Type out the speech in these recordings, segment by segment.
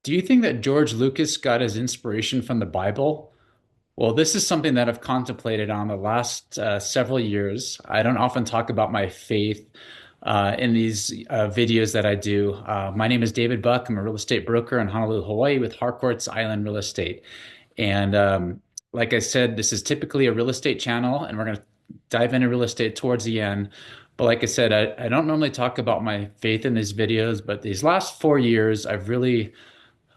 Do you think that George Lucas got his inspiration from the Bible? Well, this is something that I've contemplated on the last several years. I don't often talk about my faith in these videos that I do. My name is David Buck. I'm a real estate broker in Honolulu, Hawaii with Harcourts Island Real Estate. And like I said, this is typically a real estate channel, and we're going to dive into real estate towards the end. But like I said, I don't normally talk about my faith in these videos, but these last 4 years, I've really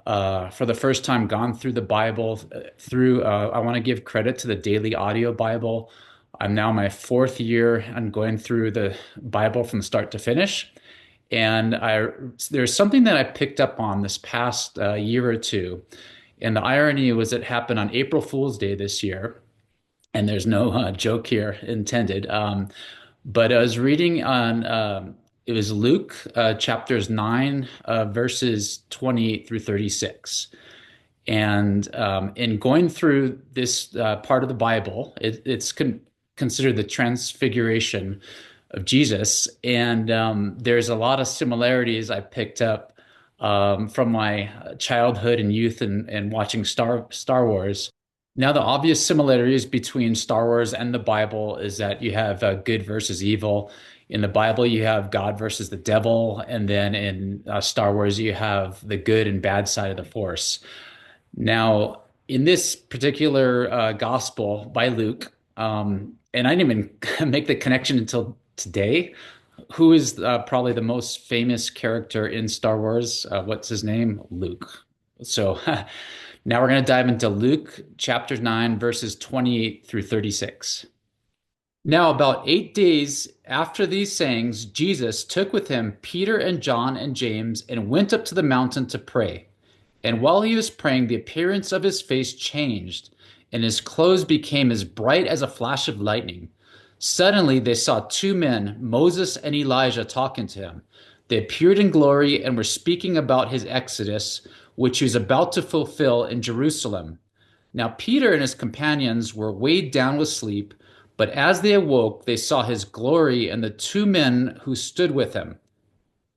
for the first time gone through the Bible through I want to give credit to the daily audio Bible. I'm now my fourth year. I'm going through the Bible from start to finish. And there's something that I picked up on this past year or two. And the irony was it happened on April Fool's Day this year. And there's no joke here intended. But I was reading on it was Luke chapters 9 verses 28 through 36. And in going through this part of the Bible, it's considered the Transfiguration of Jesus, and there's a lot of similarities I picked up from my childhood and youth and watching Star Wars. Now, the obvious similarities between Star Wars and the Bible is that you have good versus evil. In the Bible, you have God versus the devil, and then in Star Wars, you have the good and bad side of the Force. Now, in this particular gospel by Luke, and I didn't even make the connection until today. Who is probably the most famous character in Star Wars? What's his name? Luke. So now we're going to dive into Luke chapter 9, verses 28 through 36. Now, about 8 days after these sayings, Jesus took with him Peter and John and James and went up to the mountain to pray. And while he was praying, the appearance of his face changed, and his clothes became as bright as a flash of lightning. Suddenly they saw two men, Moses and Elijah, talking to him. They appeared in glory and were speaking about his exodus, which he was about to fulfill in Jerusalem. Now Peter and his companions were weighed down with sleep, but as they awoke, they saw his glory and the two men who stood with him.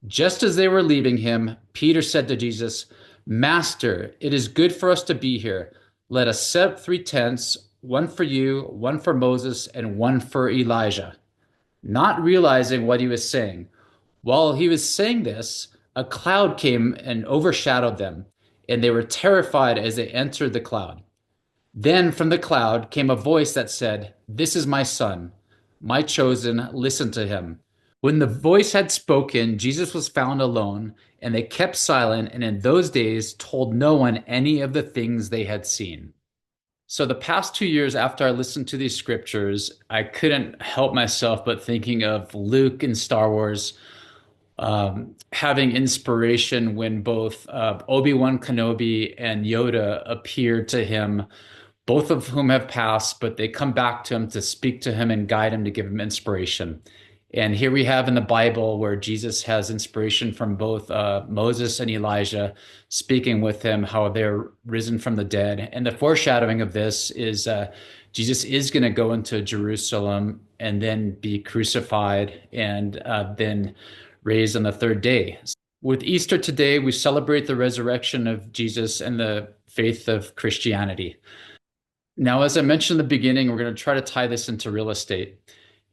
Just as they were leaving him, Peter said to Jesus, Master, it is good for us to be here. Let us set up three tents, one for you, one for Moses, and one for Elijah. Not realizing what he was saying. While he was saying this, a cloud came and overshadowed them, and they were terrified as they entered the cloud. Then from the cloud came a voice that said, This is my son, my chosen, listen to him. When the voice had spoken, Jesus was found alone, and they kept silent, and in those days told no one any of the things they had seen. So the past 2 years after I listened to these scriptures, I couldn't help myself but thinking of Luke in Star Wars having inspiration when both Obi-Wan Kenobi and Yoda appeared to him, both of whom have passed, but they come back to him to speak to him and guide him to give him inspiration. And here we have in the Bible where Jesus has inspiration from both Moses and Elijah speaking with him, how they're risen from the dead. And the foreshadowing of this is Jesus is going to go into Jerusalem and then be crucified and then raised on the third day. With Easter today, we celebrate the resurrection of Jesus and the faith of Christianity. Now, as I mentioned in the beginning, we're going to try to tie this into real estate.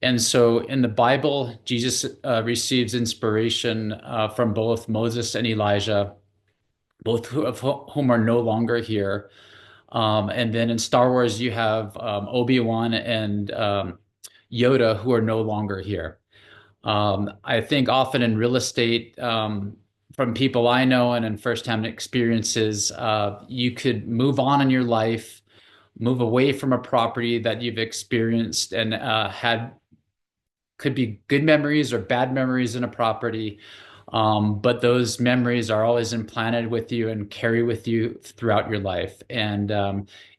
And so in the Bible, Jesus receives inspiration from both Moses and Elijah, both of whom are no longer here. And then in Star Wars, you have Obi-Wan and Yoda, who are no longer here. I think often in real estate, from people I know and in firsthand experiences, you could move on in your life, move away from a property that you've experienced and had could be good memories or bad memories in a property. But those memories are always implanted with you and carry with you throughout your life. And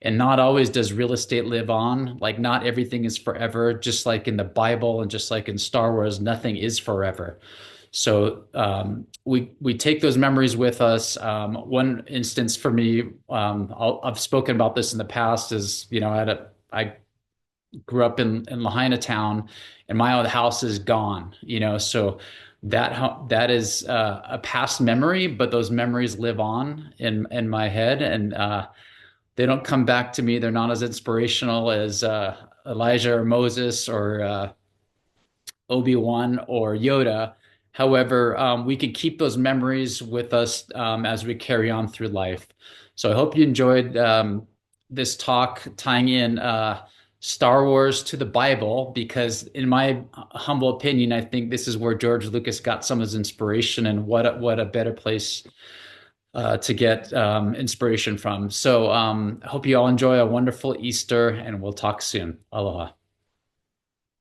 not always does real estate live on. Like not everything is forever, just like in the Bible and just like in Star Wars, nothing is forever. So we take those memories with us. One instance for me, I've spoken about this in the past, is I grew up in Lahaina town, and my old house is gone. So that is a past memory, but those memories live on in my head, and they don't come back to me. They're not as inspirational as Elijah or Moses or Obi-Wan or Yoda. However, we can keep those memories with us as we carry on through life. So I hope you enjoyed this talk tying in Star Wars to the Bible, because in my humble opinion, I think this is where George Lucas got some of his inspiration, and what a better place to get inspiration from. So I hope you all enjoy a wonderful Easter, and we'll talk soon. Aloha.